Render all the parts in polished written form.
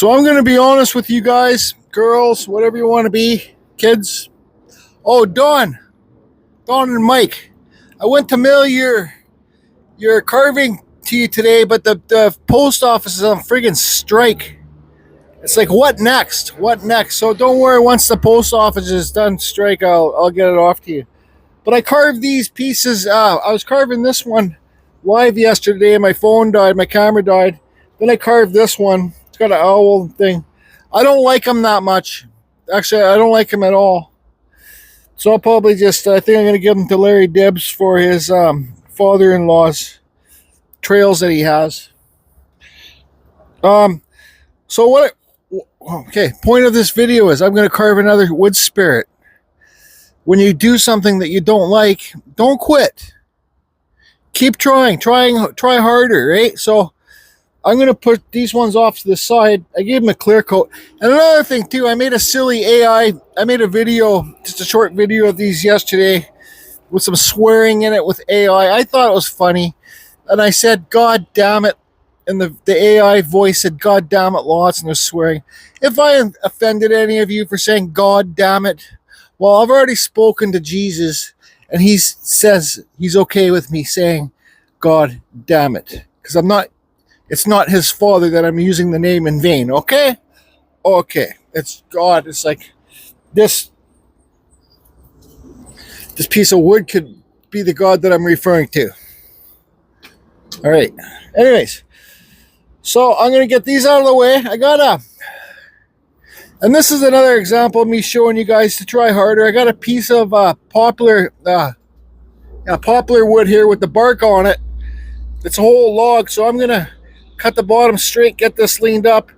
So I'm going to be honest with you guys, girls, whatever you want to be, kids. Oh, Dawn and Mike, I went to mail your carving to you today, but the post office is on friggin' strike. It's like, what next? What next? So don't worry, once the post office is done strike, I'll get it off to you. But I carved these pieces. I was carving this one live yesterday, and my phone died, my camera died. Then I carved this one. It's got an owl thing. I don't like them that much. Actually, I don't like them at all. So I'll probably just, I think I'm going to give them to Larry Dibbs for his father-in-law's trails that he has. So what, point of this video is I'm going to carve another wood spirit. When you do something that you don't like, don't quit. Keep try harder, right? So I'm going to put these ones off to the side. I gave them a clear coat. And another thing too, I made a silly AI. I made a video, just a short video of these yesterday with some swearing in it with AI. I thought it was funny. And I said, God damn it. And the AI voice said, God damn it, lots, and was swearing. If I offended any of you for saying, God damn it, well, I've already spoken to Jesus, and he says he's okay with me saying, God damn it. Because it's not his father that I'm using the name in vain, okay? Okay. It's God. It's like this piece of wood could be the God that I'm referring to. All right. Anyways, so I'm going to get these out of the way. And this is another example of me showing you guys to try harder. I got a piece of poplar wood here with the bark on it. It's a whole log, so I'm going to cut the bottom straight, get this leaned up,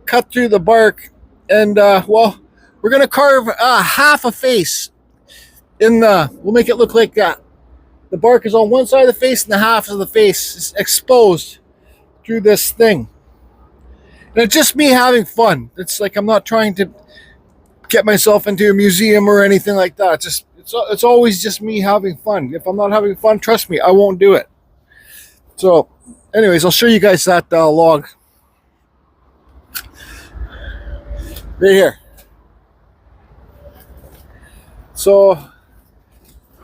cut through the bark, and well, we're going to carve half a face we'll make it look like that. The bark is on one side of the face and the half of the face is exposed through this thing. And it's just me having fun. It's like I'm not trying to get myself into a museum or anything like that. It's always just me having fun. If I'm not having fun, trust me, I won't do it. So anyways, I'll show you guys that log right here. So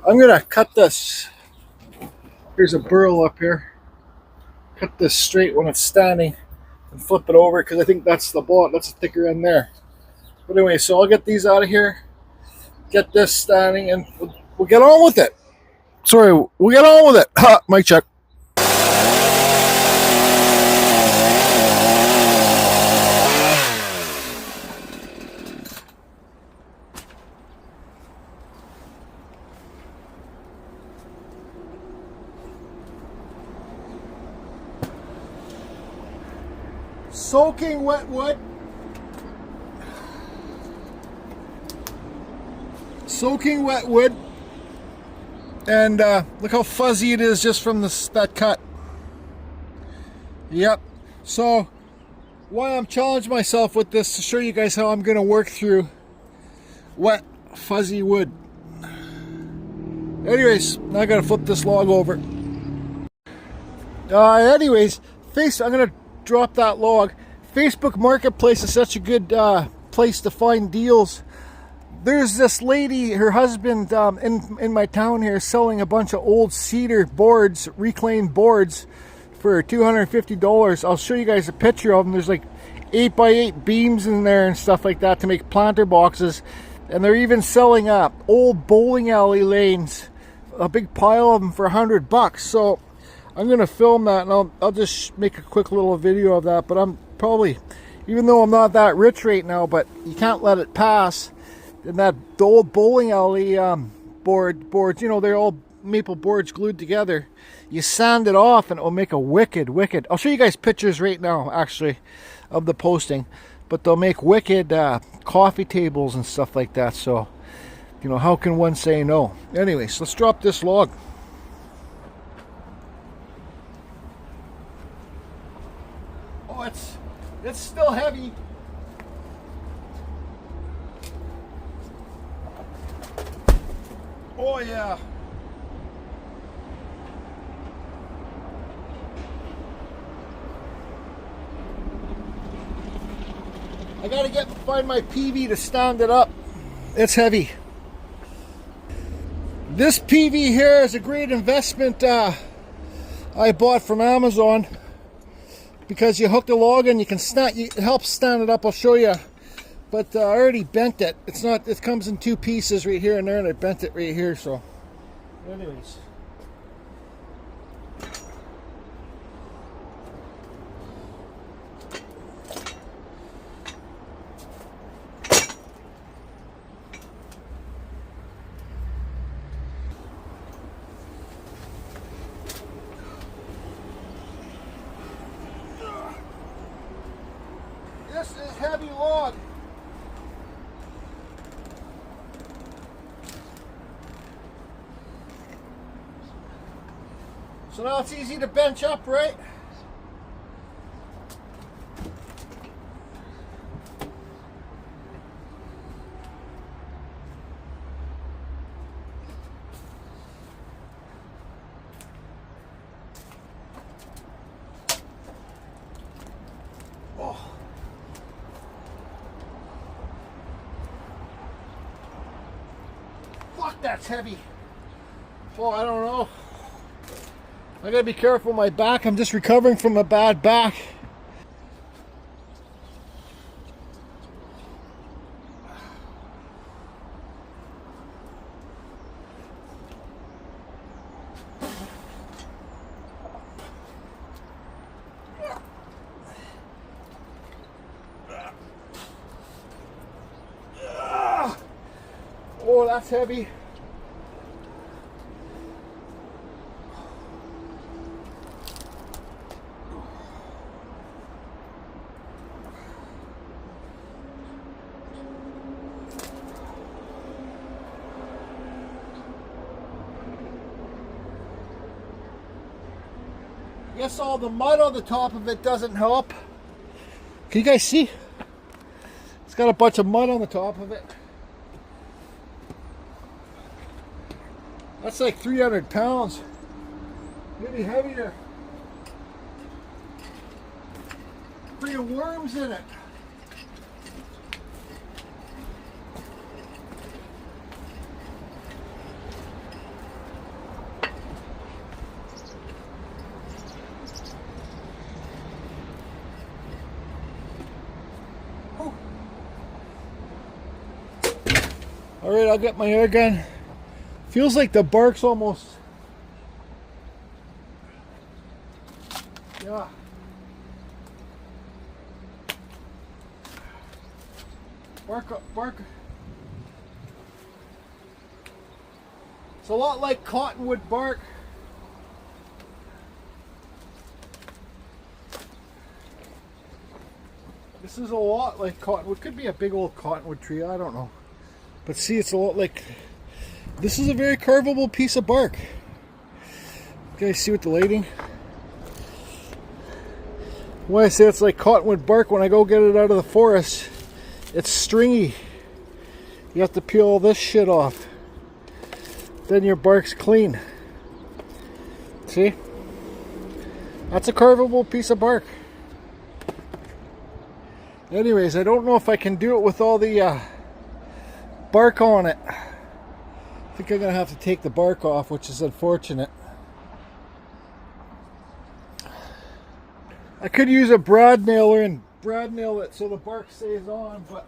I'm gonna cut this. Here's a burl up here. Cut this straight when it's standing and flip it over, because I think that's the bottom, that's the thicker end there. But anyway, so I'll get these out of here, get this standing, and we'll get on with it. Sorry, we'll get on with it. Ha, mic check. Soaking wet wood. Soaking wet wood. And look how fuzzy it is just from that cut. Yep. So why I'm challenging myself with this to show you guys how I'm going to work through wet, fuzzy wood. Anyways, now I got to flip this log over. Anyways, I'm going to drop that log. Facebook Marketplace is such a good place to find deals. There's this lady, her husband in my town here, selling a bunch of old cedar boards, reclaimed boards, for $250. I'll show you guys a picture of them. There's like 8x8 beams in there and stuff like that to make planter boxes. And they're even selling old bowling alley lanes, a big pile of them for $100. So I'm going to film that, and I'll just make a quick little video of that. But I'm probably, even though I'm not that rich right now, but you can't let it pass. And the old bowling alley boards, you know, they're all maple boards glued together. You sand it off and it will make a wicked, I'll show you guys pictures right now, actually, of the posting. But they'll make wicked coffee tables and stuff like that. So, you know, how can one say no? Anyways, let's drop this log. Oh, it's still heavy. Oh yeah. I gotta find my PV to stand it up. It's heavy. This PV here is a great investment I bought from Amazon, because you hook the log and you can it helps stand it up. I'll show you. But I already bent it. It comes in two pieces right here and there, and I bent it right here. So anyways, this is heavy log. So now it's easy to bench up, right? Oh. Fuck, that's heavy. Oh, I don't know. I gotta be careful with my back. I'm just recovering from a bad back. Oh, that's heavy. I guess all the mud on the top of it doesn't help. Can you guys see? It's got a bunch of mud on the top of it. That's like 300 pounds. Maybe heavier. Freaking worms in it. Alright, I'll get my air gun. Feels like the bark's almost... Yeah. Bark. It's a lot like cottonwood bark. This is a lot like cottonwood. Could be a big old cottonwood tree, I don't know. But see, it's a lot like... This is a very carvable piece of bark. You guys see with the lighting? When I say it's like cottonwood bark, when I go get it out of the forest, it's stringy. You have to peel all this shit off. Then your bark's clean. See? That's a carvable piece of bark. Anyways, I don't know if I can do it with all the bark on it. I think I'm going to have to take the bark off, which is unfortunate. I could use a brad nailer and brad nail it so the bark stays on, but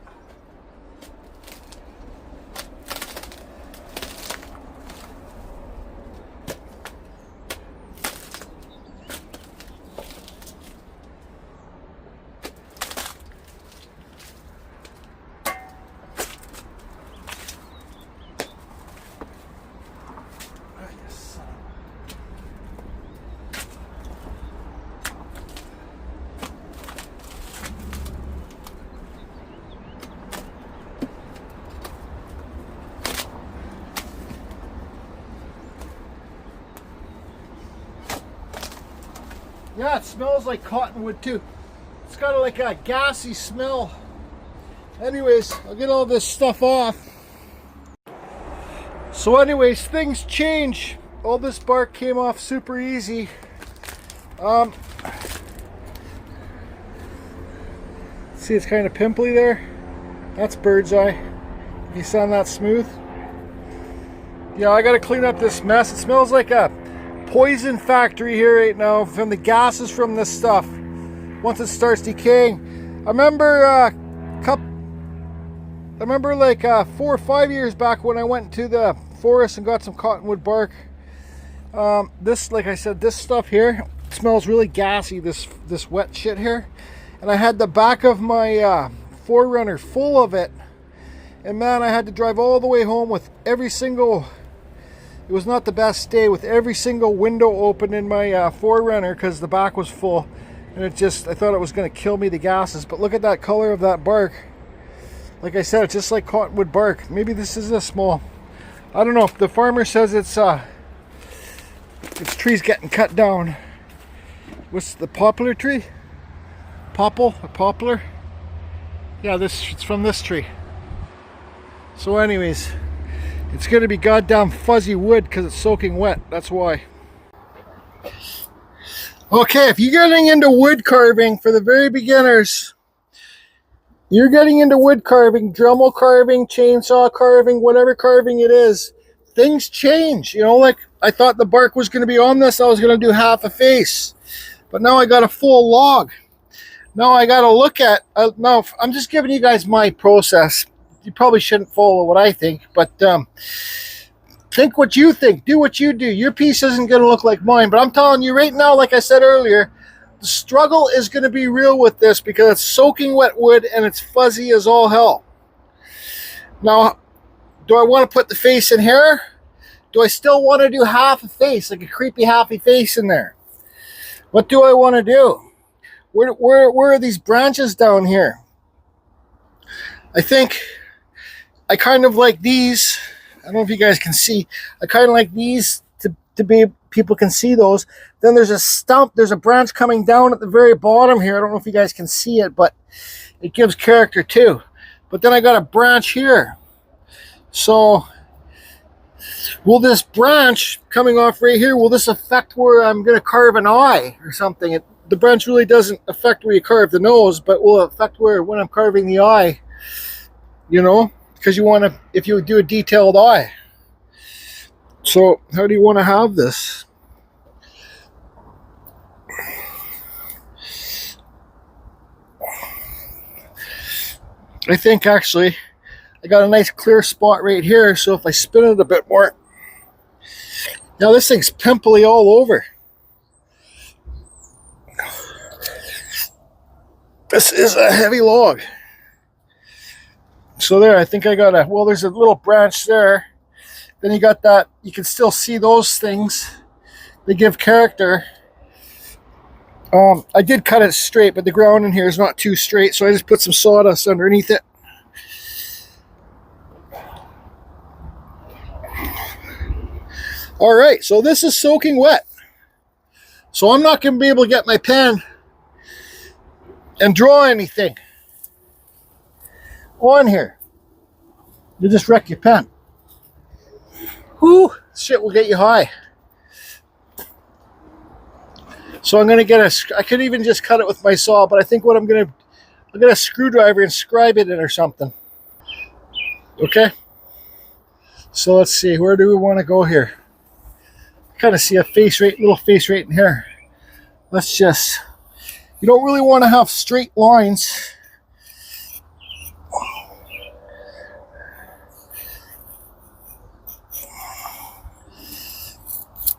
yeah, it smells like cottonwood too. It's got like a gassy smell. Anyways, I'll get all this stuff off. So anyways, things change. All this bark came off super easy. See, it's kind of pimply there. That's bird's eye. You sound that smooth? Yeah, I gotta clean up this mess. It smells like a poison factory here right now from the gases from this stuff. Once it starts decaying. I remember like 4 or 5 years back when I went to the forest and got some cottonwood bark. This, like I said, this stuff here smells really gassy, this wet shit here. And I had the back of my 4Runner full of it. And man, I had to drive all the way home with every single, it was not the best day, with every single window open in my 4Runner because the back was full. And it just, I thought it was going to kill me, the gases. But look at that color of that bark. Like I said, it's just like cottonwood bark. Maybe this is a small, I don't know. If the farmer says it's trees getting cut down. What's the poplar tree? Poplar? Yeah, it's from this tree. So anyways, it's going to be goddamn fuzzy wood because it's soaking wet. That's why. Okay, if you're getting into wood carving for the very beginners, you're getting into wood carving, Dremel carving, chainsaw carving, whatever carving it is, things change. You know, like I thought the bark was going to be on this. I was going to do half a face. But now I got a full log. Now I got to look at, now I'm just giving you guys my process. You probably shouldn't follow what I think, but think what you think. Do what you do. Your piece isn't going to look like mine, but I'm telling you right now, like I said earlier, the struggle is going to be real with this because it's soaking wet wood and it's fuzzy as all hell. Now, do I want to put the face in here? Do I still want to do half a face, like a creepy halfy face in there? What do I want to do? Where are these branches down here? I think I kind of like these. I don't know if you guys can see. I kind of like these to be, people can see those. Then there's a stump, there's a branch coming down at the very bottom here. I don't know if you guys can see it, but it gives character too. But then I got a branch here. So will this branch coming off right here, will this affect where I'm going to carve an eye or something? The branch really doesn't affect where you carve the nose, but will affect when I'm carving the eye, you know, because you want to, if you do a detailed eye. So how do you want to have this? I think actually I got a nice clear spot right here, so if I spin it a bit more. Now this thing's pimply all over. This is a heavy log. So there, I think I got a, well, there's a little branch there. Then you got that, you can still see those things. They give character. I did cut it straight, but the ground in here is not too straight, so I just put some sawdust underneath it. All right, so this is soaking wet. So I'm not going to be able to get my pen and draw anything on here. You just wreck your pen. Whew, shit will get you high. So I'm going to get I could even just cut it with my saw, but I think what I'm going to, I'll get a screwdriver and scribe it in or something. Okay. So let's see, where do we want to go here? I kind of see a face right, little face right in here. Let's just, you don't really want to have straight lines.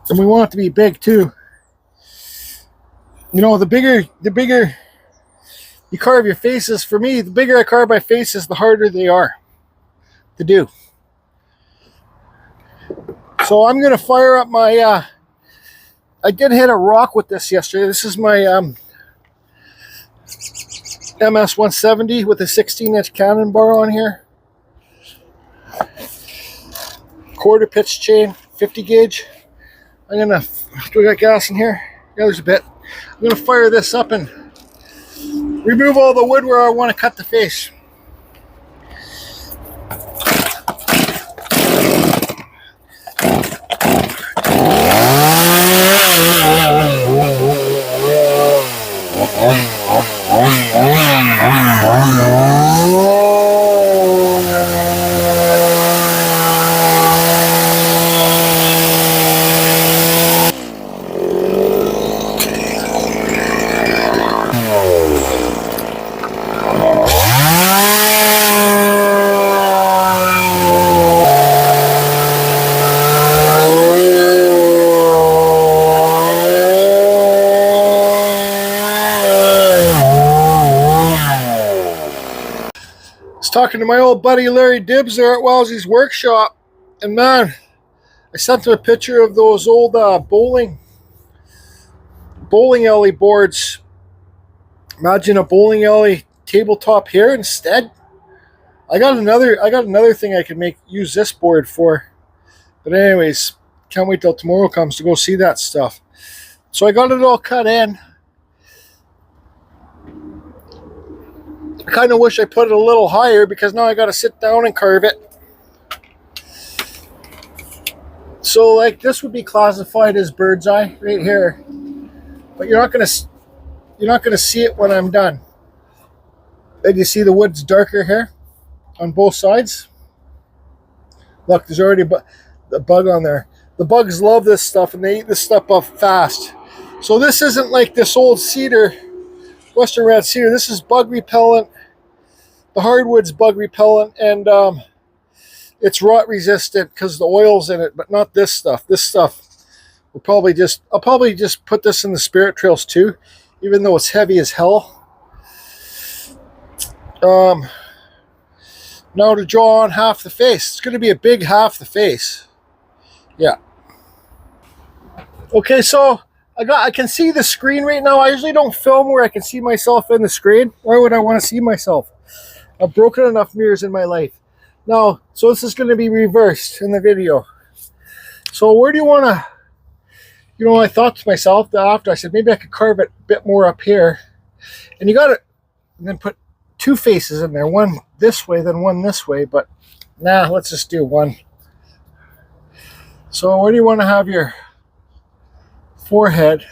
And we want it to be big too. You know, the bigger you carve your faces, for me, the bigger I carve my faces, the harder they are to do. So I'm going to fire up my, I did hit a rock with this yesterday. This is my MS-170 with a 16-inch cannon bar on here. Quarter pitch chain, 50 gauge. I'm going to, do we got gas in here? Yeah, there's a bit. I'm going to fire this up and remove all the wood where I want to cut the face. talking to my old buddy Larry Dibbs there at Wowsy's workshop, and man, I sent him a picture of those old bowling alley boards. Imagine a bowling alley tabletop here instead. I got another thing I could use this board for. But anyways, can't wait till tomorrow comes to go see that stuff. So I got it all cut in. I kind of wish I put it a little higher because now I got to sit down and carve it. So like this would be classified as bird's eye right here. But you're not gonna see it when I'm done. And you see the wood's darker here on both sides. Look, there's already the bug on there. The bugs love this stuff and they eat this stuff up fast. So this isn't like this old cedar, Western red cedar. This is bug repellent. The hardwood's bug repellent, and it's rot resistant because the oil's in it, but not this stuff. This stuff will I'll probably just put this in the spirit trails too, even though it's heavy as hell. Now to draw on half the face. It's going to be a big half the face. Yeah. Okay, so I can see the screen right now. I usually don't film where I can see myself in the screen. Why would I want to see myself? I've broken enough mirrors in my life. Now, so this is going to be reversed in the video. So where do you want to, I thought to myself that after I said maybe I could carve it a bit more up here. And you got to then put two faces in there, one this way, then one this way, but nah, let's just do one. So where do you want to have your forehead?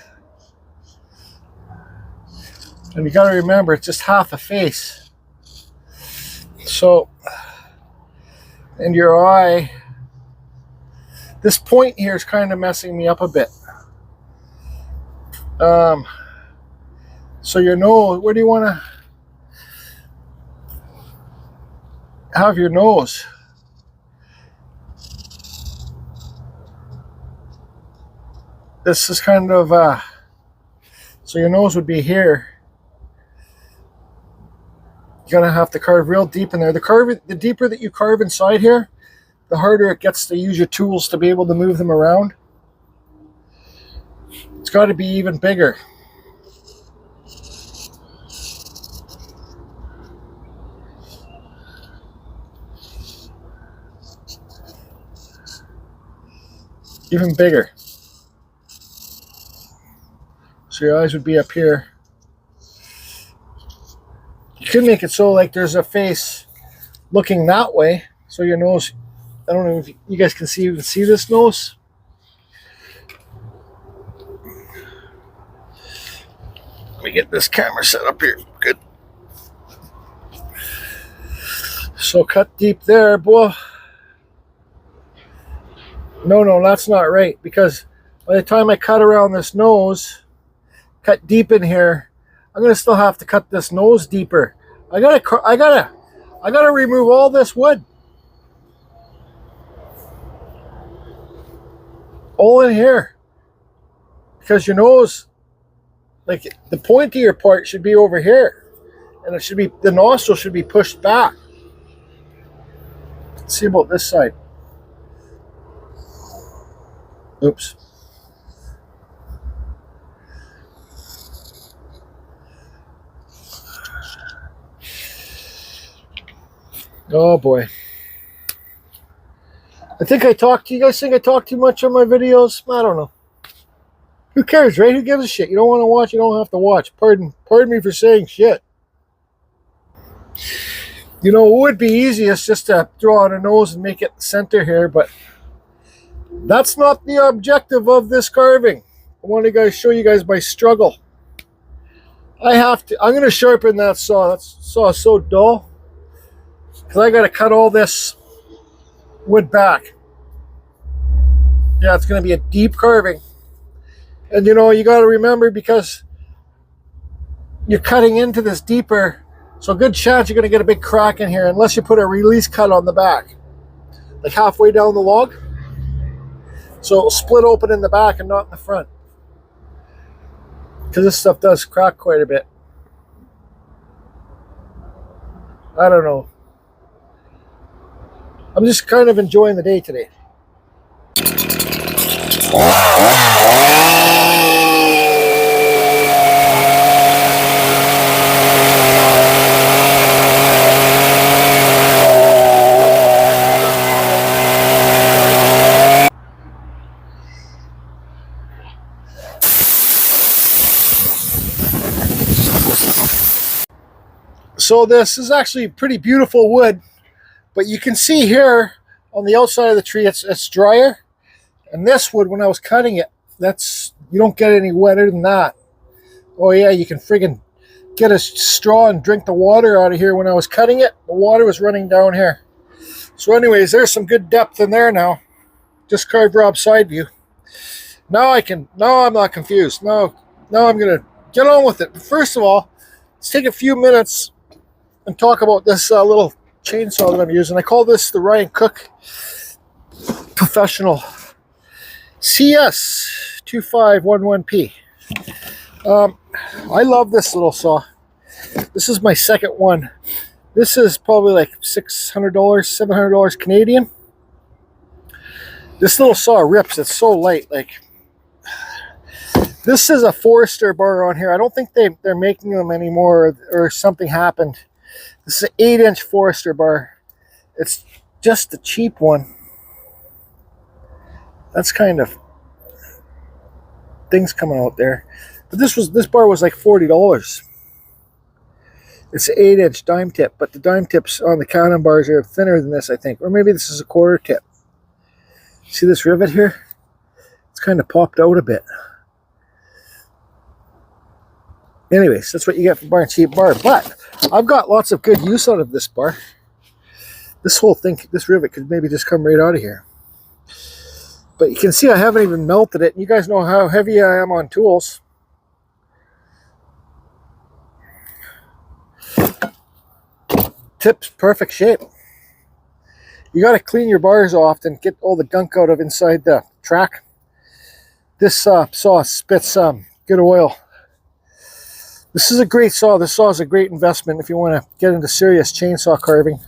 And you got to remember, it's just half a face. So, and your eye, this point here is kind of messing me up a bit. So your nose, where do you want to have your nose? This is kind of, so your nose would be here. You're gonna have to carve real deep in there. The deeper that you carve inside here, the harder it gets to use your tools to be able to move them around. It's got to be even bigger. Even bigger. So your eyes would be up here. You could make it so like there's a face looking that way. So your nose, I don't know if you guys can see this nose. Let me get this camera set up here. Good. So cut deep there, boy. No, that's not right, because by the time I cut around this nose, cut deep in here, I'm gonna still have to cut this nose deeper. I gotta remove all this wood. All in here. Because your nose, like the pointier part should be over here. And it should be, the nostril should be pushed back. Let's see about this side. Oops. Oh boy. I think I talked to you guys. Think I talk too much on my videos? I don't know. Who cares, right? Who gives a shit? You don't want to watch, you don't have to watch. Pardon me for saying shit. It would be easiest just to draw on a nose and make it the center here, but that's not the objective of this carving. I want to show you guys my struggle. I'm going to sharpen that saw. That saw is so dull. Because I got to cut all this wood back. Yeah, it's going to be a deep carving. And you got to remember, because you're cutting into this deeper, so good chance you're going to get a big crack in here unless you put a release cut on the back. Like halfway down the log. So it'll split open in the back and not in the front. Because this stuff does crack quite a bit. I don't know. I'm just kind of enjoying the day today. So this is actually pretty beautiful wood, but you can see here on the outside of the tree it's drier. And this wood, when I was cutting it, you don't get any wetter than that. Oh yeah, you can friggin' get a straw and drink the water out of here. When I was cutting it, the water was running down here. So anyways, there's some good depth in there now. Just carved Rob's side view. Now I'm not confused. Now I'm gonna get on with it. But first of all, let's take a few minutes and talk about this little chainsaw that I'm using. I call this the Ryan Cook Professional CS 2511P. I love this little saw. This is my second one. This is probably like $600, $700 Canadian. This little saw rips. It's so light. Like, this is a Forester bar on here. I don't think they're making them anymore, or something happened. This is an 8-inch Forester bar. It's just the cheap one. That's kind of things coming out there. But this bar was like $40. It's an 8-inch dime tip, but the dime tips on the cannon bars are thinner than this, I think. Or maybe this is a quarter tip. See this rivet here? It's kind of popped out a bit. Anyways, that's what you get for buying a cheap bar. But I've got lots of good use out of this bar. This whole thing, this rivet could maybe just come right out of here. But you can see I haven't even melted it. You guys know how heavy I am on tools. Tip's perfect shape. You got to clean your bars off and get all the gunk out of inside the track. This saw spits good oil. This is a great saw. This saw is a great investment if you want to get into serious chainsaw carving.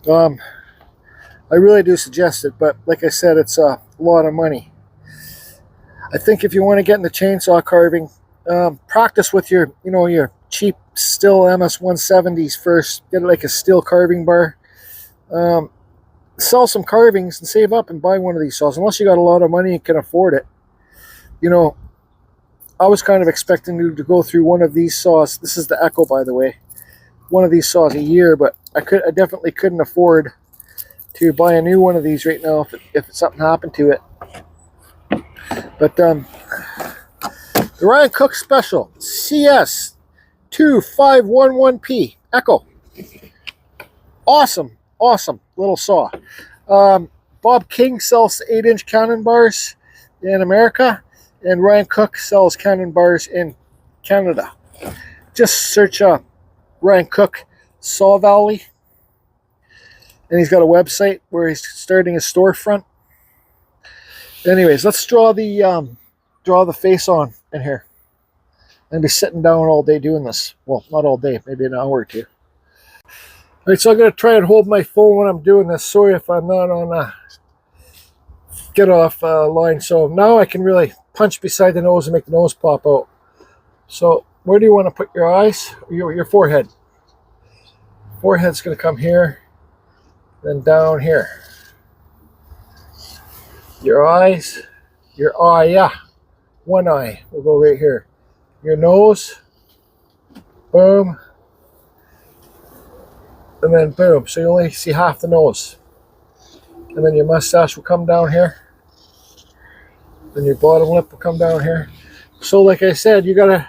I really do suggest it, but like I said, it's a lot of money. I think if you want to get into chainsaw carving, practice with your cheap Stihl MS-170s first. Get like a Stihl carving bar. Sell some carvings and save up and buy one of these saws. Unless you got a lot of money and can afford it. You know, I was kind of expecting to go through one of these saws. This is the Echo, by the way. One of these saws a year, but I definitely couldn't afford to buy a new one of these right now if something happened to it. But the Ryan Cook Special CS 2511P Echo. Awesome little saw. Bob King sells 8-inch cannon bars in America, and Ryan Cook sells cannon bars in Canada. Just search Ryan Cook Saw Valley, and he's got a website where he's starting his storefront. Anyways, let's draw the face on in here. I'm gonna be sitting down all day doing this. Well, not all day, maybe an hour or two. All right, so I'm gonna try and hold my phone when I'm doing this. Sorry if I'm not on a get off line. So now I can really punch beside the nose and make the nose pop out. So where do you want to put your eyes? Your forehead. Forehead's gonna come here, then down here. Your eyes, your eye, yeah. One eye will go right here. Your nose, boom, and then boom. So you only see half the nose. And then your mustache will come down here. Then your bottom lip will come down here. So like I said, you gotta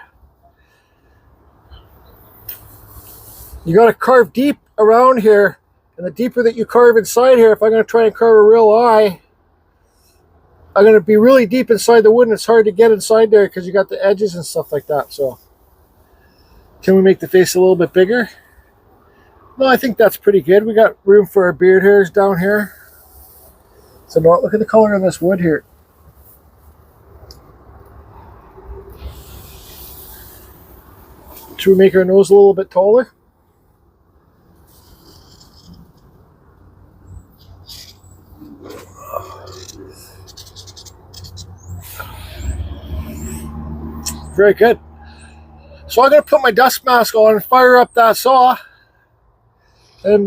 carve deep around here. And the deeper that you carve inside here, if I'm gonna try and carve a real eye, I'm going to be really deep inside the wood, and it's hard to get inside there because you got the edges and stuff like that. So can we make the face a little bit bigger? No, I think that's pretty good. We got room for our beard hairs down here. So now look at the color on this wood here. Should we make our nose a little bit taller? Very good. So I'm going to put my dust mask on and fire up that saw. And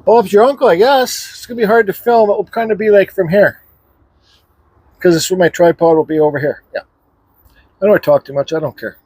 Bob's your uncle, I guess. It's going to be hard to film. It will kind of be like from here. Because this is where my tripod will be over here. Yeah. I know I talk too much. I don't care.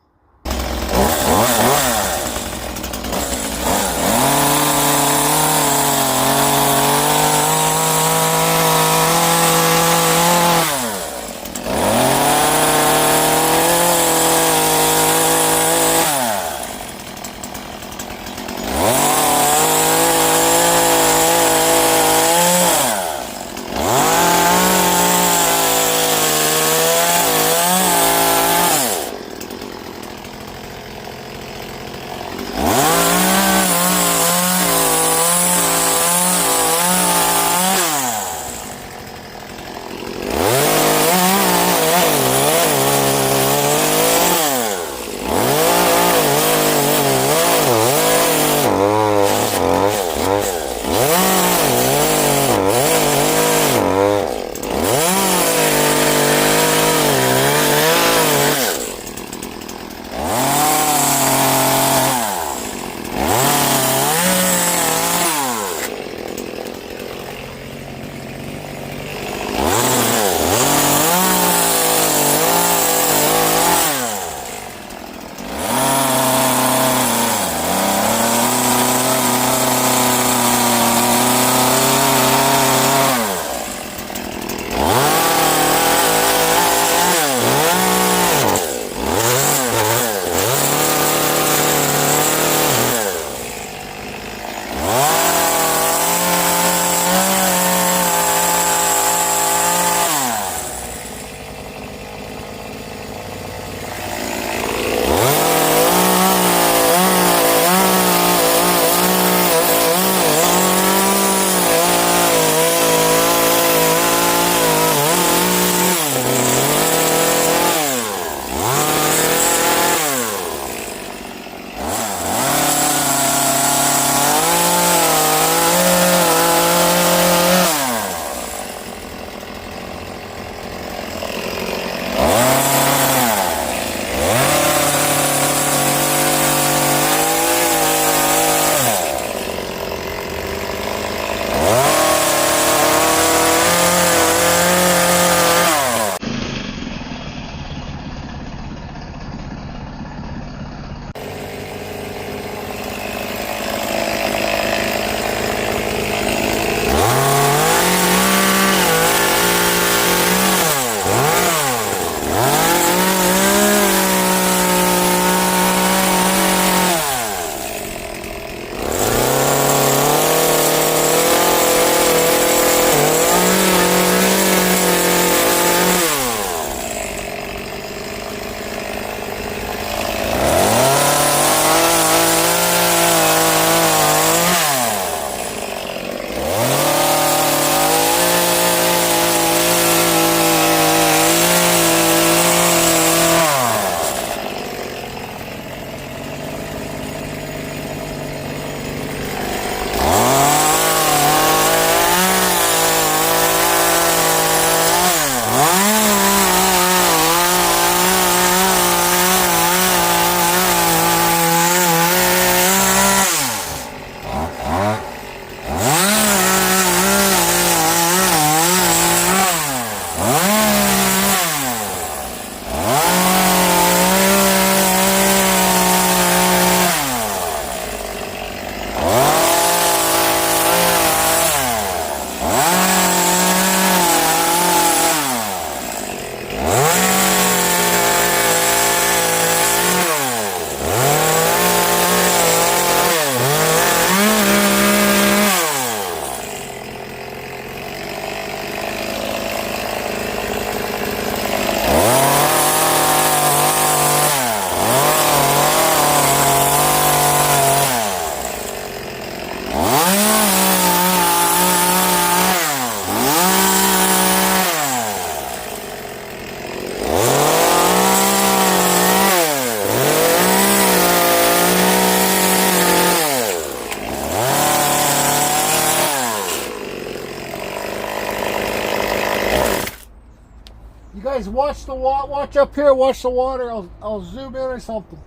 guys watch the watch up here, watch the water. I'll zoom in or something.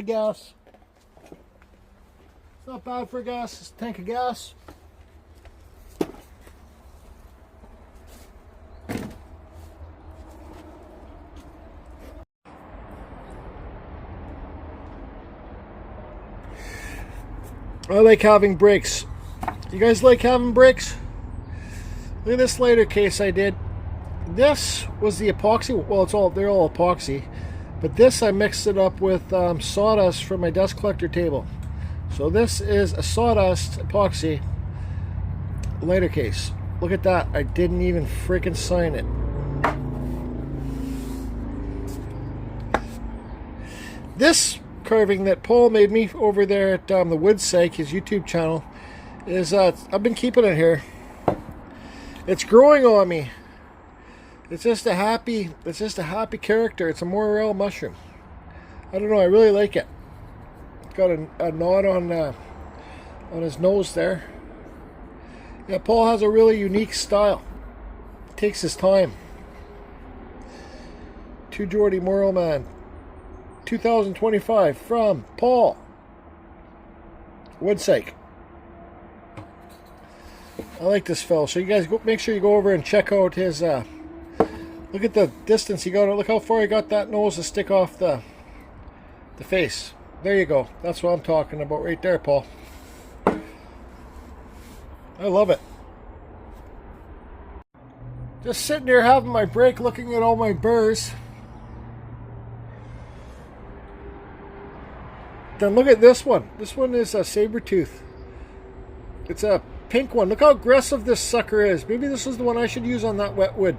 of gas. It's not bad for gas. It's a tank of gas. I like having brakes. You guys like having brakes? Look at this lighter case I did. This was the epoxy. Well, they're all epoxy, but this I mixed it up with sawdust from my dust collector table. So this is a sawdust epoxy lighter case. Look at that. I didn't even freaking sign it. This carving that Paul made me over there at the Woodsake, his YouTube channel, is I've been keeping it here. It's growing on me. It's just a happy character. It's a morel mushroom. I don't know, I really like it. It's got a knot on his nose there. Yeah, Paul has a really unique style. Takes his time. To Geordie Morel Man 2025 from Paul Woodsake. I like this fellow. So you guys make sure you go over and check out his look at the distance he got. Look how far he got that nose to stick off the face. There you go. That's what I'm talking about right there, Paul. I love it. Just sitting there having my break, looking at all my burrs. Then look at this one. This one is a saber tooth. It's a pink one. Look how aggressive this sucker is. Maybe this is the one I should use on that wet wood.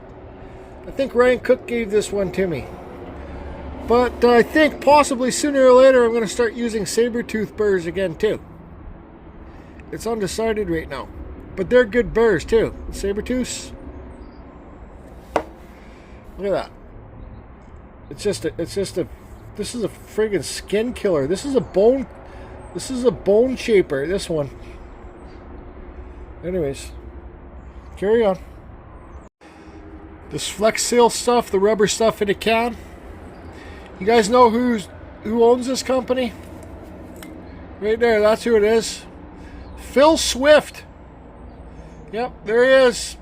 I think Ryan Cook gave this one to me. But I think possibly sooner or later I'm going to start using saber tooth burrs again too. It's undecided right now. But they're good burrs too. Saber tooths. Look at that. This is a friggin' skin killer. This is a bone shaper, this one. Anyways, carry on. This Flex Seal stuff, the rubber stuff in a can. You guys know who owns this company? Right there, that's who it is. Phil Swift. Yep, there he is.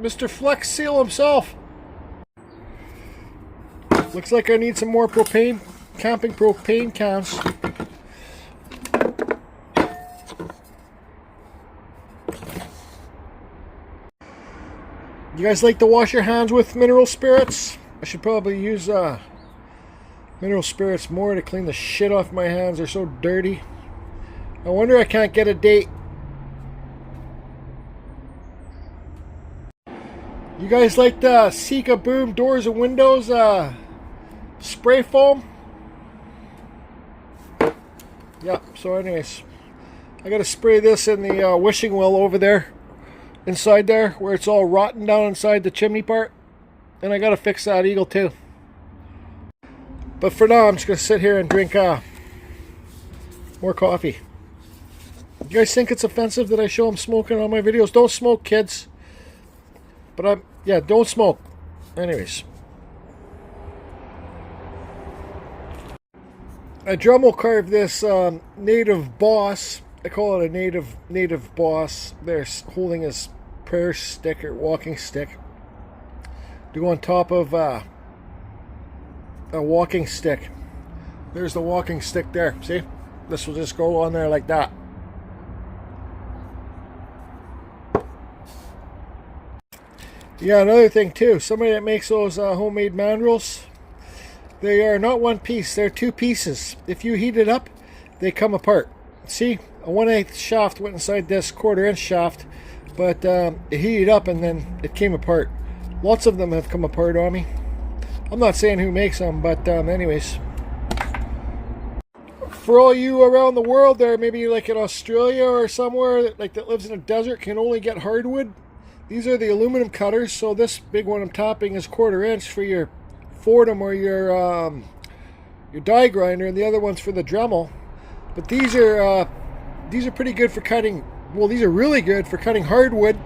Mr. Flex Seal himself. Looks like I need some more propane, camping propane cans. You guys like to wash your hands with mineral spirits? I should probably use mineral spirits more to clean the shit off my hands. They're so dirty. I wonder I can't get a date. You guys like the Sika Boom doors and windows spray foam? Yeah, so anyways, I gotta spray this in the wishing well over there, inside there, where it's all rotten down inside the chimney part. And I gotta fix that eagle too. But for now, I'm just gonna sit here and drink more coffee. You guys think it's offensive that I show them smoking on my videos? Don't smoke, kids. But yeah, don't smoke. Anyways. I Dremel carved this native boss. I call it a native boss. They're holding his prayer stick or walking stick to go on top of a walking stick. There's the walking stick there. See? This will just go on there like that. Yeah, another thing too, somebody that makes those homemade mandrels, they are not one piece, they're two pieces. If you heat it up, they come apart. See, a 1/8 shaft went inside this 1/4 inch shaft, but it heated up and then it came apart. Lots of them have come apart on me. I'm not saying who makes them, but anyways. For all you around the world there, maybe like in Australia or somewhere that lives in a desert, can only get hardwood. These are the aluminum cutters, so this big one I'm tapping is 1/4 inch for your Fordham or your die grinder, and the other one's for the Dremel. But these are pretty good for cutting. Well, these are really good for cutting hardwood.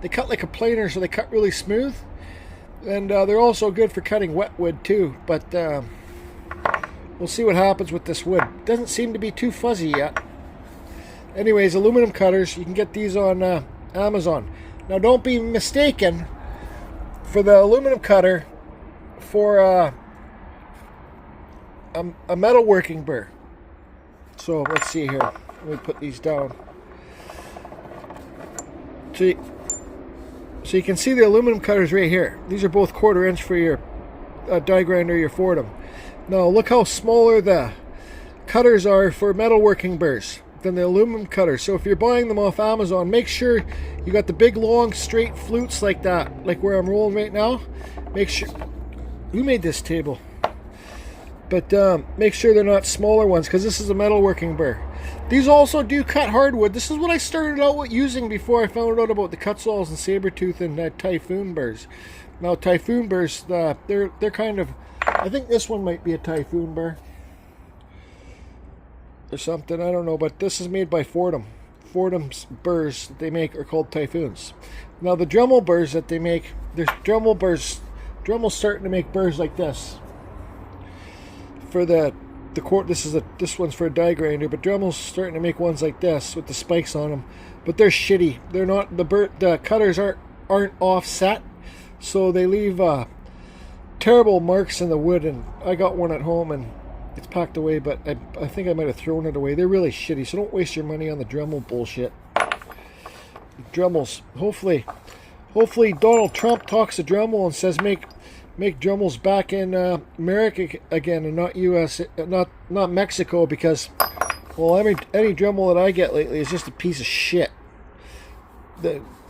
They cut like a planer, so they cut really smooth, and they're also good for cutting wet wood too. But We'll see what happens with this wood. Doesn't seem to be too fuzzy yet. Anyways, aluminum cutters, you can get these on Amazon. Now don't be mistaken for the aluminum cutter for a metalworking burr. So let's see here. Let me put these down. So you can see the aluminum cutters right here. These are both 1/4 inch for your die grinder, your Fordham. Now look how smaller the cutters are for metalworking burrs than the aluminum cutters. So if you're buying them off Amazon, make sure you got the big long straight flutes like that, like where I'm rolling right now. Make sure, who made this table? But make sure they're not smaller ones, because this is a metalworking burr. These also do cut hardwood. This is what I started out with using before I found out about the Kutzalls and Sabertooth and Typhoon burrs. Now Typhoon burrs, they're kind of, I think this one might be a Typhoon burr or something, I don't know, but this is made by Fordham. Fordham's burrs that they make are called Typhoons. Now the Dremel burrs that they make, there's Dremel burrs. Dremel's starting to make burrs like this. For the this one's for a die grinder, but Dremel's starting to make ones like this with the spikes on them. But they're shitty. They're not, the cutters aren't offset, so they leave terrible marks in the wood. And I got one at home and it's packed away, but I think I might have thrown it away. They're really shitty, so don't waste your money on the Dremel bullshit. Dremels. Hopefully Donald Trump talks to Dremel and says make Dremels back in America again and not U.S. not Mexico, because well, any Dremel that I get lately is just a piece of shit.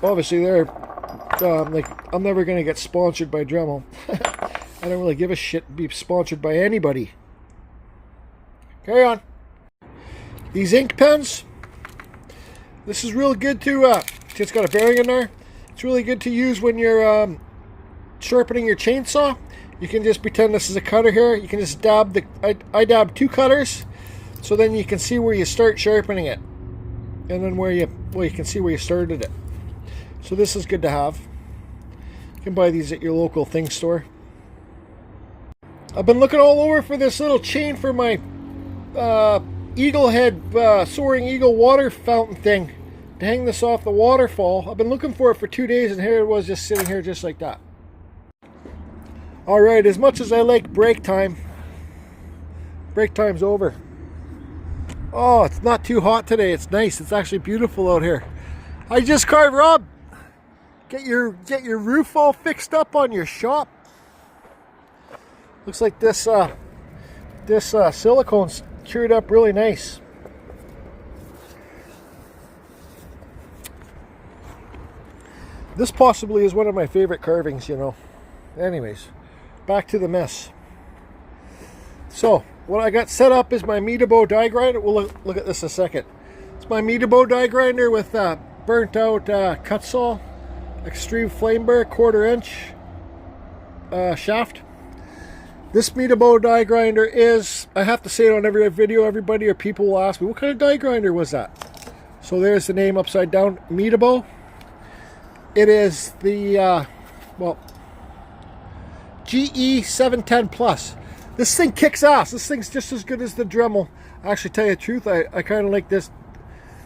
Obviously they're like, I'm never gonna get sponsored by Dremel. I don't really give a shit to be sponsored by anybody. Carry on. These ink pens, this is really good to it's got a bearing in there. It's really good to use when you're sharpening your chainsaw. You can just pretend this is a cutter here. You can just dab I dab 2 cutters, so then you can see where you start sharpening it, and then you can see where you started it. So this is good to have. You can buy these at your local thing store. I've been looking all over for this little chain for my eagle head soaring eagle water fountain thing to hang this off the waterfall. I've been looking for it for 2 days, and here it was, just sitting here just like that. Alright, as much as I like break time's over. Oh, it's not too hot today. It's nice. It's actually beautiful out here. I just carved Rob. Get your roof all fixed up on your shop. Looks like this silicone's cured up really nice. This possibly is one of my favorite carvings, you know. Anyways, back to the mess. So, what I got set up is my Makita die grinder. We'll look at this in a second. It's my Makita die grinder with burnt out Kutzall extreme flame burr 1/4 inch shaft. This Makita die grinder is, I have to say it on every video, everybody or people will ask me, what kind of die grinder was that? So there's the name upside down, Makita. It is the, GE 710 Plus. This thing kicks ass. This thing's just as good as the Dremel. Actually, tell you the truth, I kind of like this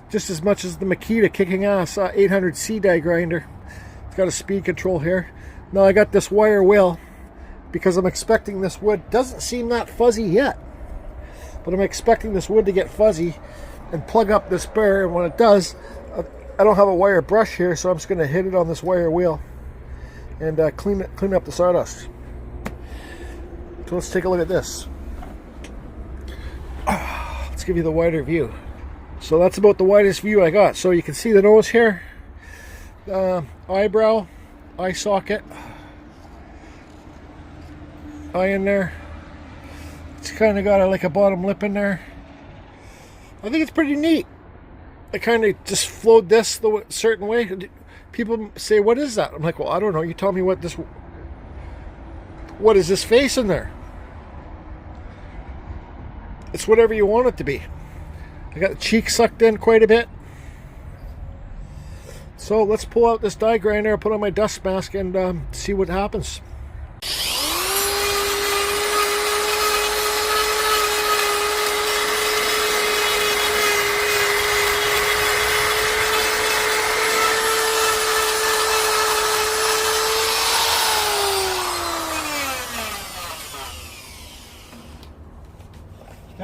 just as much as the Makita kicking ass 800C die grinder. It's got a speed control here. Now I got this wire wheel because I'm expecting this wood. Doesn't seem that fuzzy yet, but I'm expecting this wood to get fuzzy and plug up this burr, and when it does, I don't have a wire brush here, so I'm just going to hit it on this wire wheel and clean up the sawdust. So let's take a look at this. Let's give you the wider view. So that's about the widest view I got. So you can see the nose here, eyebrow, eye socket, eye in there. It's kind of got like a bottom lip in there. I think it's pretty neat. I kind of just flowed this the certain way. People say, what is that? I'm like, well, I don't know. You tell me what is this face in there? It's whatever you want it to be. I got the cheek sucked in quite a bit. So let's pull out this die grinder, put on my dust mask, and see what happens.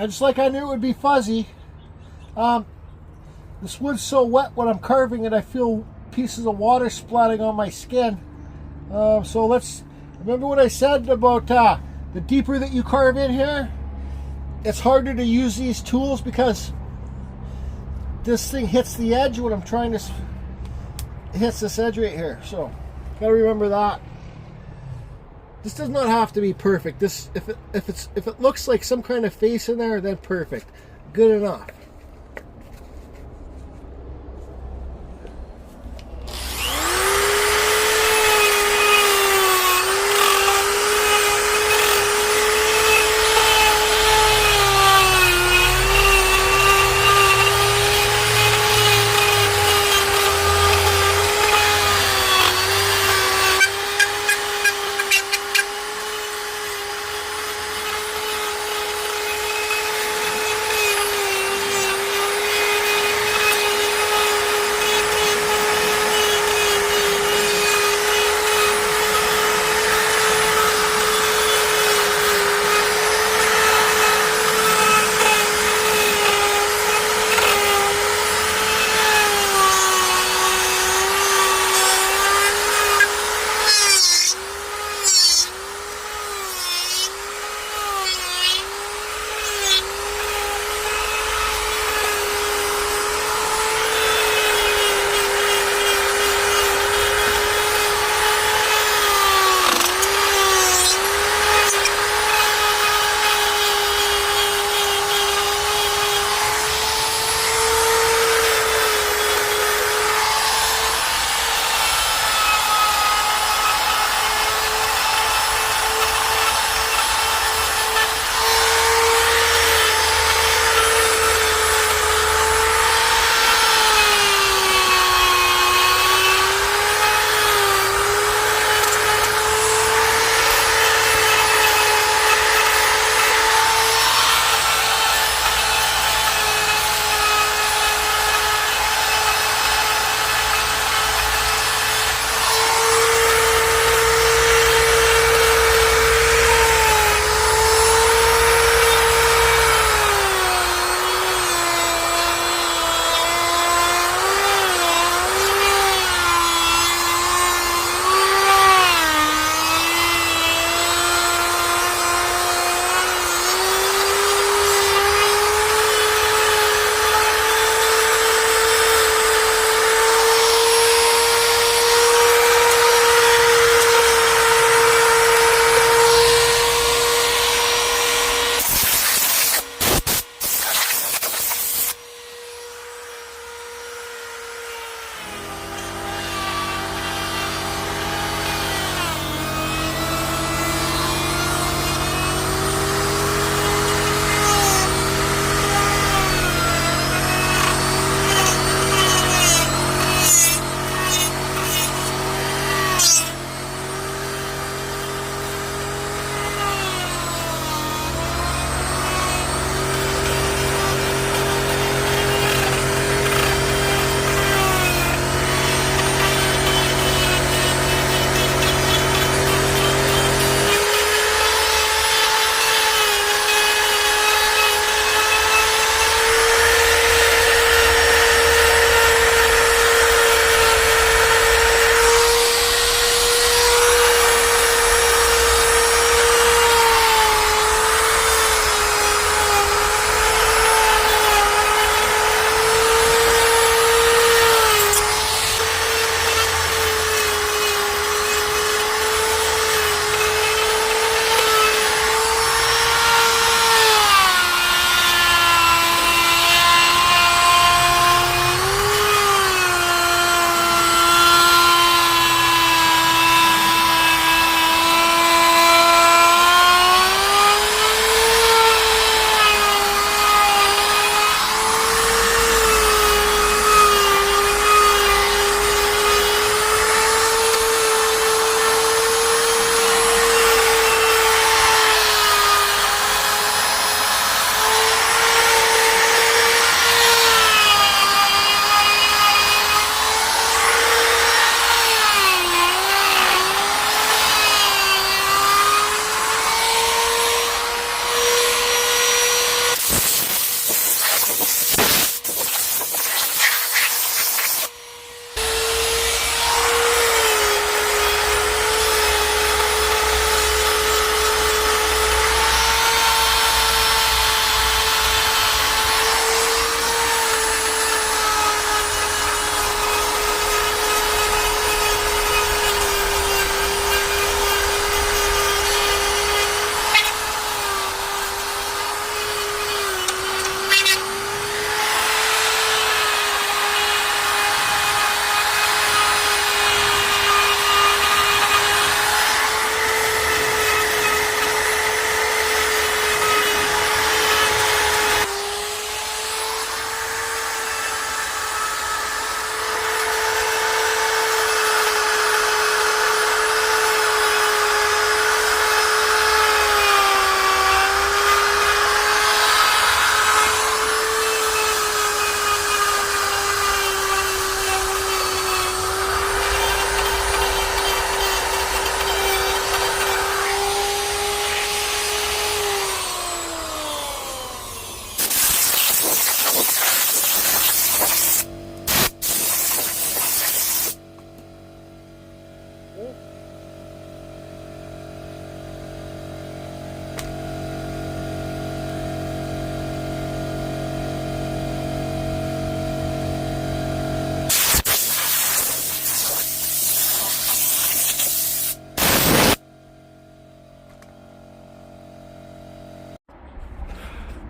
just like I knew it would be fuzzy. This wood's so wet when I'm carving it, I feel pieces of water splatting on my skin. So let's remember what I said about the deeper that you carve in here, it's harder to use these tools because this thing hits the edge when I'm trying to, it hits this edge right here. So gotta remember that. This does not have to be perfect. This, if it looks like some kind of face in there, then perfect, good enough.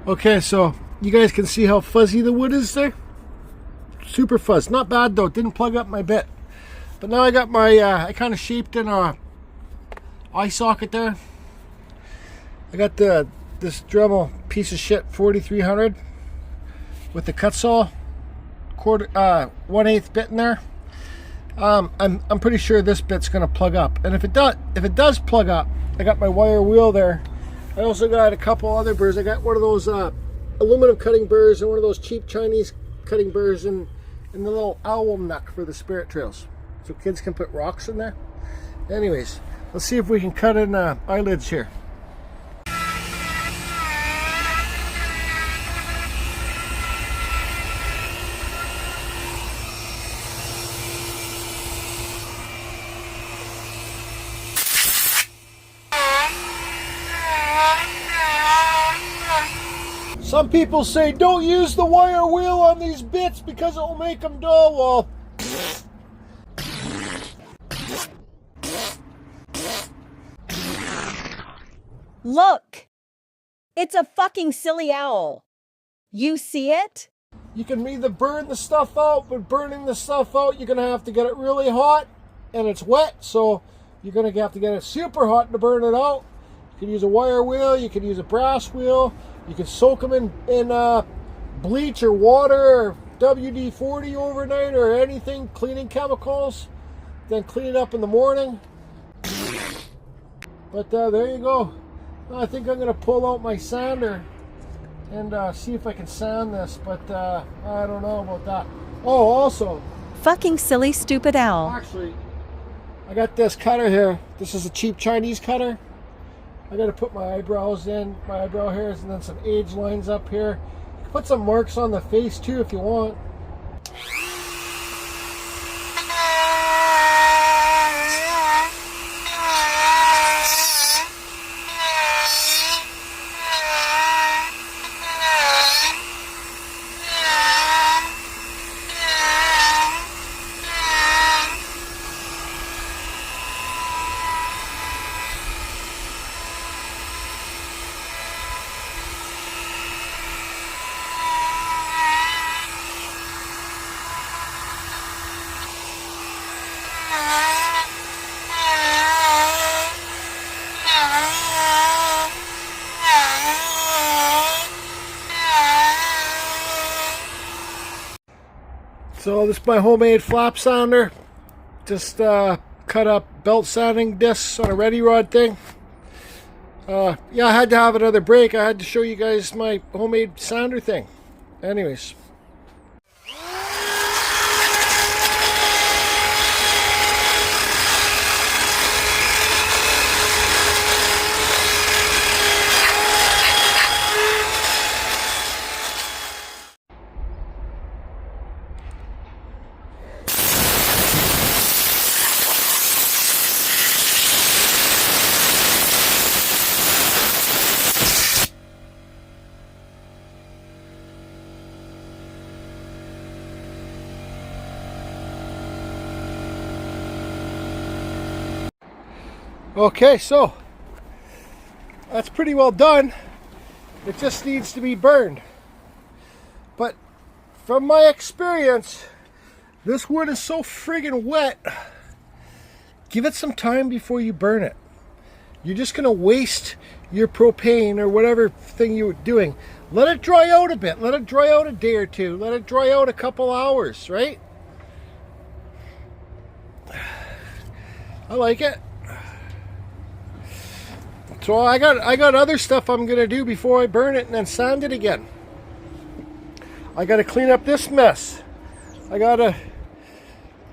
Okay, so you guys can see how fuzzy the wood is there. Super fuzz. Not bad though. Didn't plug up my bit. But now I got my, I kind of shaped in a eye socket there. I got this Dremel piece of shit 4300 with the Kutzall quarter 1/8 bit in there. I'm pretty sure this bit's gonna plug up, and if it does plug up, I got my wire wheel there. I also got a couple other burrs. I got one of those aluminum cutting burrs and one of those cheap Chinese cutting burrs and the little owl neck for the spirit trails, so kids can put rocks in there. Anyways, let's see if we can cut in eyelids here. Some people say don't use the wire wheel on these bits because it will make them dull. Well, look, it's a fucking silly owl. You see it? You can either burn the stuff out, but burning the stuff out, you're gonna have to get it really hot, and it's wet, so you're gonna have to get it super hot to burn it out. You can use a wire wheel, you can use a brass wheel. You can soak them in bleach or water or WD-40 overnight or anything, cleaning chemicals, then clean it up in the morning. But there you go. I think I'm going to pull out my sander and see if I can sand this, but I don't know about that. Oh, also, fucking silly stupid owl. Actually, I got this cutter here. This is a cheap Chinese cutter. I got to put my eyebrows in, my eyebrow hairs, and then some age lines up here. You can put some marks on the face too if you want. So this is my homemade flap sounder. Just cut up belt sanding discs on a ready rod thing. Yeah, I had to have another break. I had to show you guys my homemade sounder thing. Anyways. Okay, so that's pretty well done. It just needs to be burned. But from my experience, this wood is so friggin' wet. Give it some time before you burn it. You're just gonna waste your propane or whatever thing you're doing. Let it dry out a bit. Let it dry out a day or two. Let it dry out a couple hours, right? I like it. So I got other stuff I'm gonna do before I burn it and then sand it again. I gotta clean up this mess. I gotta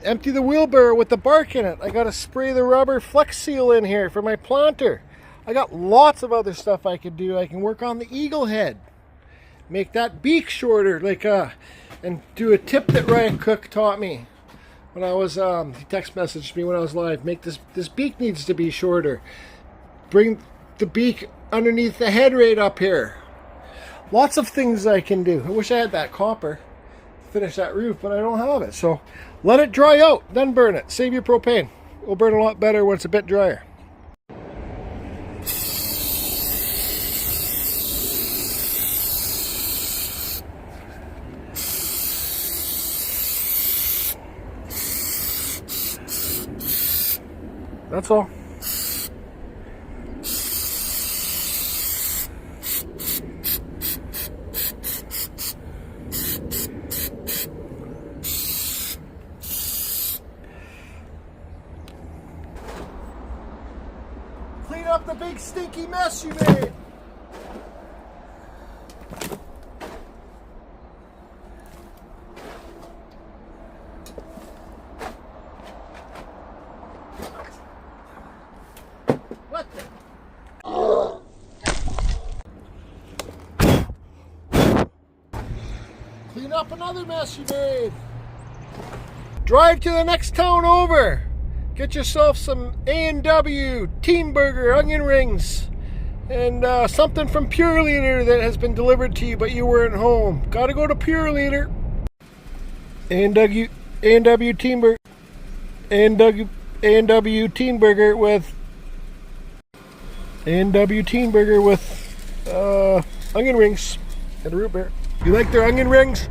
empty the wheelbarrow with the bark in it. I gotta spray the rubber Flex Seal in here for my planter. I got lots of other stuff I could do. I can work on the eagle head, make that beak shorter, like and do a tip that Ryan Cook taught me when I was he text messaged me when I was live. Make this beak needs to be shorter. Bring the beak underneath the head right up here. Lots of things I can do. I wish I had that copper to finish that roof, but I don't have it. So let it dry out, then burn it. Save your propane. It will burn a lot better when it's a bit drier. That's all. Clean up the big stinky mess you made. What the? Clean up another mess you made. Drive to the next town over. Get yourself some A&W, Team Burger, onion rings, and something from Pure Leader that has been delivered to you but you weren't home. Gotta go to Pure Leader. A&W Team Burger. A&W Team Burger with A&W Team Burger with onion rings and a root beer. You like their onion rings?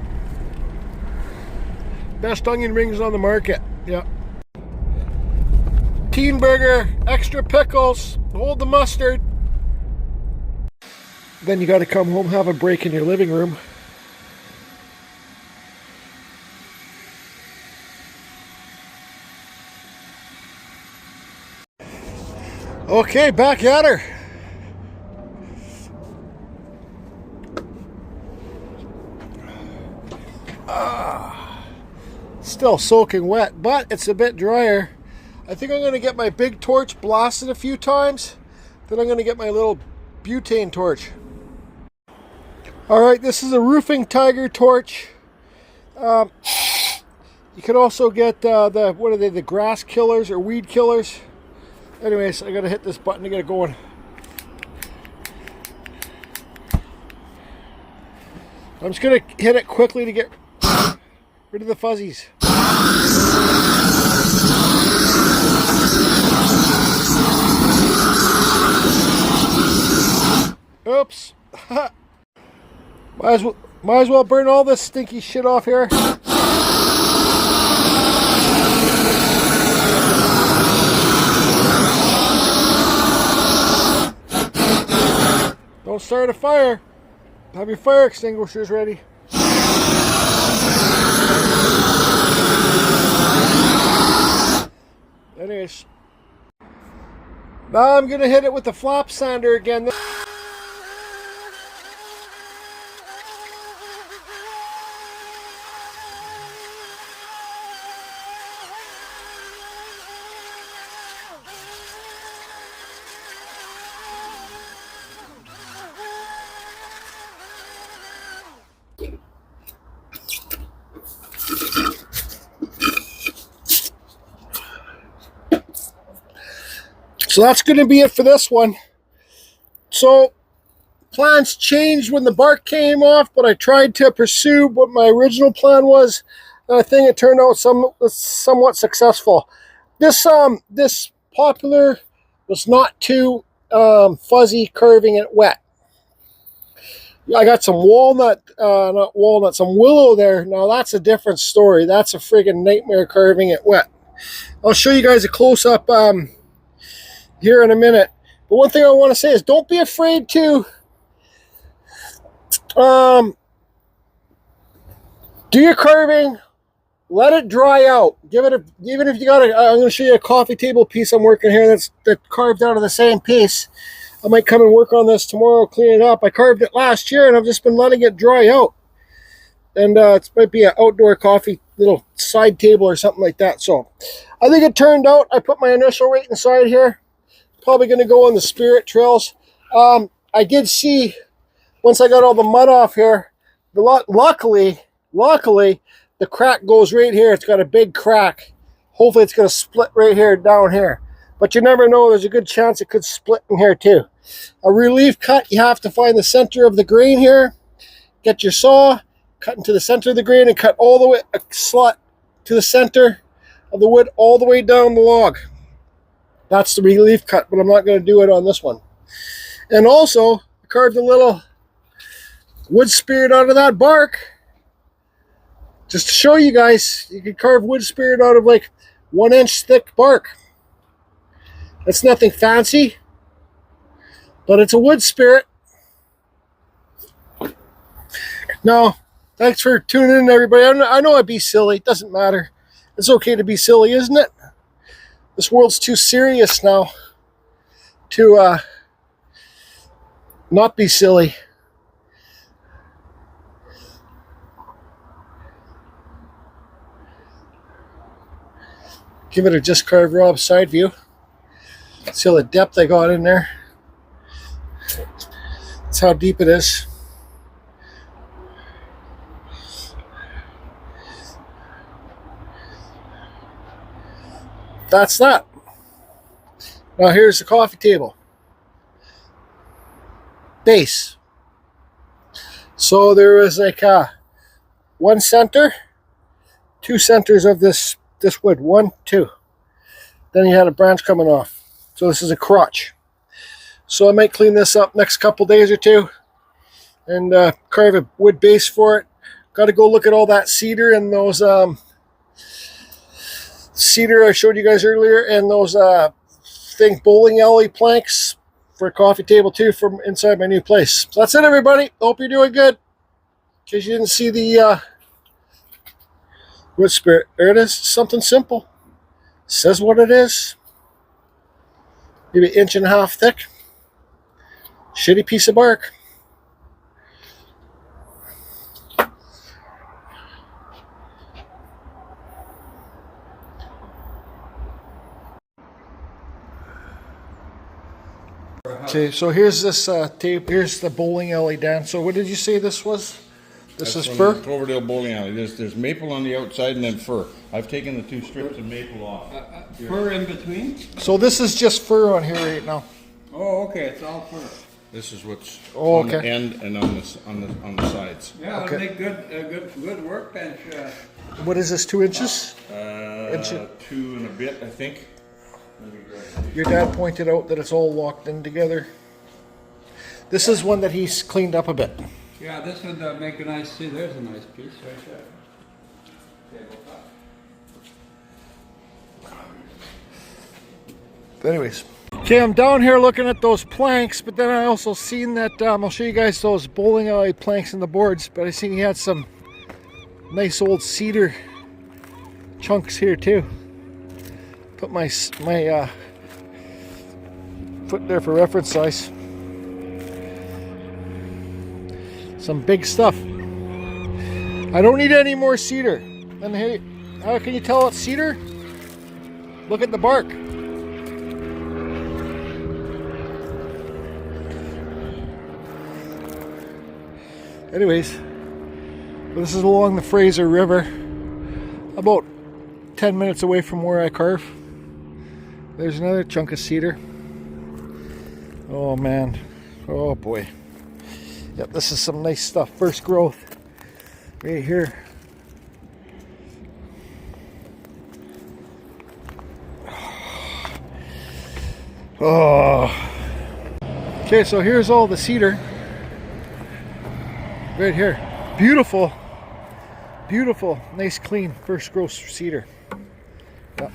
Best onion rings on the market. Yeah. Teen burger, extra pickles, hold the mustard. Then you got to come home, have a break in your living room. Okay, back at her. Still soaking wet, but it's a bit drier. I think I'm going to get my big torch blasted a few times. Then I'm going to get my little butane torch. Alright, this is a roofing tiger torch. You can also get what are they, the grass killers or weed killers. Anyways, I got to hit this button to get it going. I'm just going to hit it quickly to get rid of the fuzzies. Oops. might as well burn all this stinky shit off here. Don't start a fire. Have your fire extinguishers ready. Anyways. Now I'm going to hit it with the flap sander again. So that's going to be it for this one. So plans changed when the bark came off, but I tried to pursue what my original plan was, and I think it turned out somewhat successful. This poplar was not too fuzzy, curving it wet. I got some some willow there. Now that's a different story. That's a friggin' nightmare curving it wet. I'll show you guys a close-up here in a minute. But one thing I want to say is don't be afraid to do your curving. Let it dry out. Give it a, even if you got a, I'm going to show you a coffee table piece I'm working here that's carved out of the same piece. I might come and work on this tomorrow, clean it up. I carved it last year and I've just been letting it dry out. And it might be an outdoor coffee little side table or something like that. So I think it turned out. I put my initial rate inside here. Probably going to go on the Spirit trails. I did see, once I got all the mud off here, luckily, the crack goes right here. It's got a big crack. Hopefully it's going to split right here, down here. But you never know. There's a good chance it could split in here too. A relief cut, you have to find the center of the grain here. Get your saw, cut into the center of the grain, and cut all the way, a slot to the center of the wood, all the way down the log. That's the relief cut, but I'm not going to do it on this one. And also, I carved a little wood spirit out of that bark. Just to show you guys, you can carve wood spirit out of like 1 inch thick bark. It's nothing fancy, but it's a wood spirit. No, thanks for tuning in, everybody. I know I'd be silly. It doesn't matter. It's okay to be silly, isn't it? This world's too serious now to not be silly. Give it a just carved Rob side view. See all the depth I got in there. That's how deep it is. That's that. Now here's the coffee table. Base. So there was like one center, two centers of this wood. 1, 2. Then you had a branch coming off. So this is a crotch. So I might clean this up next couple days or two and carve a wood base for it. Got to go look at all that cedar and those cedar I showed you guys earlier, and those bowling alley planks for a coffee table too from inside my new place. So that's it, everybody. Hope you're doing good. In case you didn't see the wood spirit, there it is. Something simple. Says what it is. Maybe 1.5 inches thick. Shitty piece of bark. Okay, so here's this tape. Here's the bowling alley, Dan. So what did you say this was? This is fir? Cloverdale Bowling Alley. There's maple on the outside and then fir. I've taken the 2 strips of maple off. Fur in between? So this is just fir on here right now. Oh, okay, it's all fur. This is what's on the end and on the sides. Yeah, Okay. it'll make good workbench. What is this, 2 inches? 2 and a bit, I think. Your dad pointed out that it's all locked in together. This is one that he's cleaned up a bit. Yeah, this would make a nice, see, there's a nice piece right there. But anyways. Okay, I'm down here looking at those planks, but then I also seen that, I'll show you guys those bowling alley planks and the boards, but I seen he had some nice old cedar chunks here too. Put my foot there for reference size. Some big stuff. I don't need any more cedar. And hey, how can you tell it's cedar? Look at the bark. Anyways, this is along the Fraser River, about 10 minutes away from where I carve. There's another chunk of cedar. Oh man, oh boy. Yep, this is some nice stuff. First growth right here. Oh. Okay, so here's all the cedar. Right here. Beautiful. Beautiful. Nice clean first growth cedar. Yep.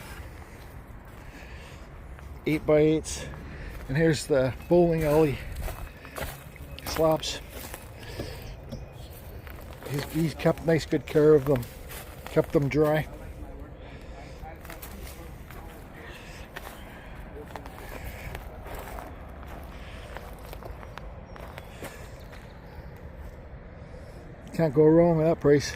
8x8s. And here's the bowling alley slabs. He's kept nice good care of them. Kept them dry. Can't go wrong with that price.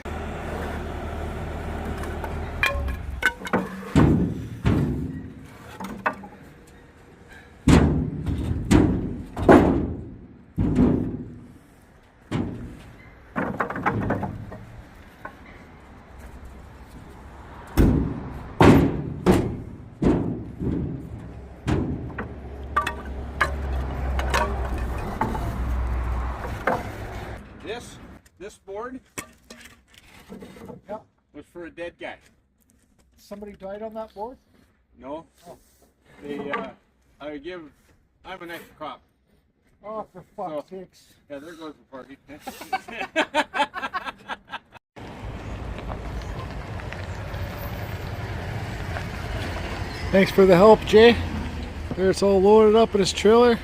This board Yep. was for a dead guy. Somebody died on that board? No. Oh. I'm an ex-cop. Oh, for fuck's sakes. Yeah, there goes the party. Thanks for the help, Jay. There, it's all loaded up in his trailer.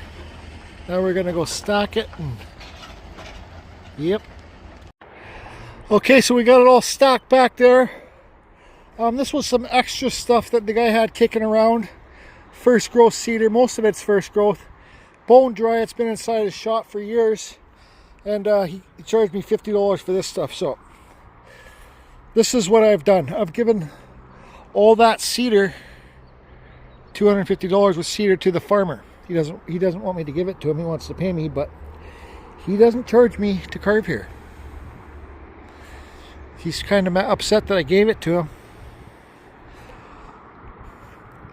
Now we're gonna go stack it. Yep. Okay, so we got it all stacked back there. This was some extra stuff that the guy had kicking around. First growth cedar, most of it's first growth. Bone dry, it's been inside his shop for years. And he charged me $50 for this stuff. So this is what I've done. I've given all that cedar, $250 with cedar, to the farmer. He doesn't want me to give it to him. He wants to pay me, but he doesn't charge me to carve here. He's kind of upset that I gave it to him.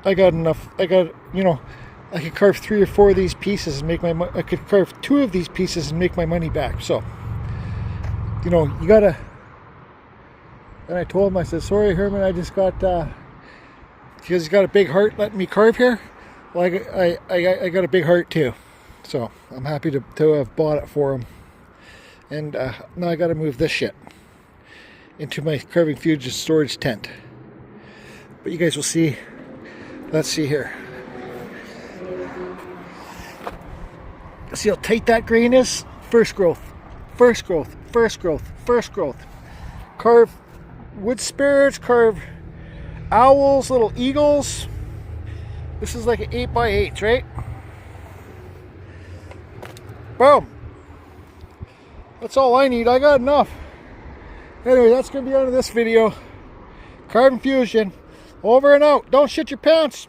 I got enough. I could carve 3 or 4 of these pieces and make my money. I could carve 2 of these pieces and make my money back. So, you gotta. And I told him, I said, sorry, Herman, I just got, because he's got a big heart letting me carve here. Well, I got a big heart too. So I'm happy to have bought it for him. And now I got to move this shit into my carving fusion storage tent. But you guys will see. Let's see here. See how tight that grain is? First growth, first growth, first growth, first growth. Carve wood spirits, carve owls, little eagles. This is like an 8x8, right? Boom. That's all I need. I got enough. Anyway, that's going to be the end of this video. Carving fusion. Over and out. Don't shit your pants.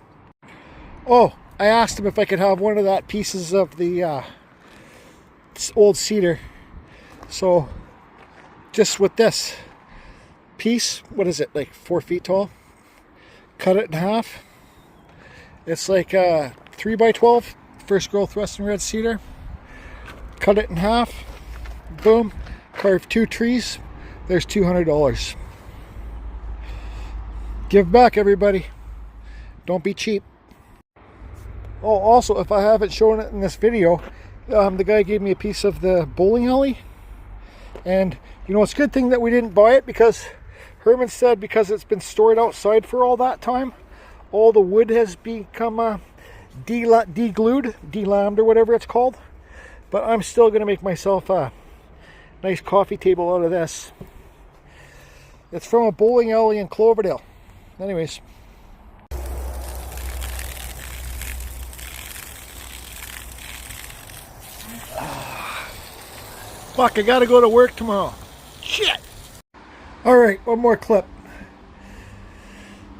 Oh, I asked him if I could have one of that pieces of the old cedar. So, just with this piece, what is it, like 4 feet tall? Cut it in half. It's like 3x12 first growth Western red cedar. Cut it in half. Boom. Carve 2 trees. There's $200. Give back, everybody. Don't be cheap. Oh, also, if I haven't shown it in this video, the guy gave me a piece of the bowling alley. And, it's a good thing that we didn't buy it, because Herman said because it's been stored outside for all that time, all the wood has become deglued, delamed, or whatever it's called. But I'm still going to make myself a nice coffee table out of this. It's from a bowling alley in Cloverdale. Anyways. Fuck, I gotta go to work tomorrow. Shit! Alright, one more clip.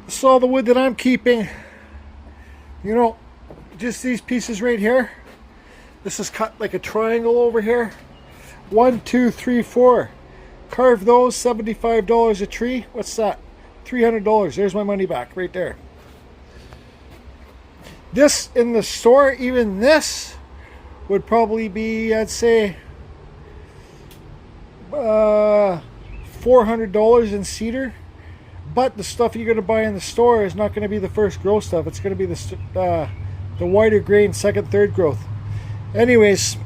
This is all the wood that I'm keeping. Just these pieces right here. This is cut like a triangle over here. 1, 2, 3, 4. Carve those, $75 a tree. What's that? $300. There's my money back right there. This in the store, even this would probably be, I'd say, $400 in cedar. But the stuff you're going to buy in the store is not going to be the first growth stuff. It's going to be the wider grain, second, third growth. Anyways,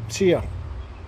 see ya.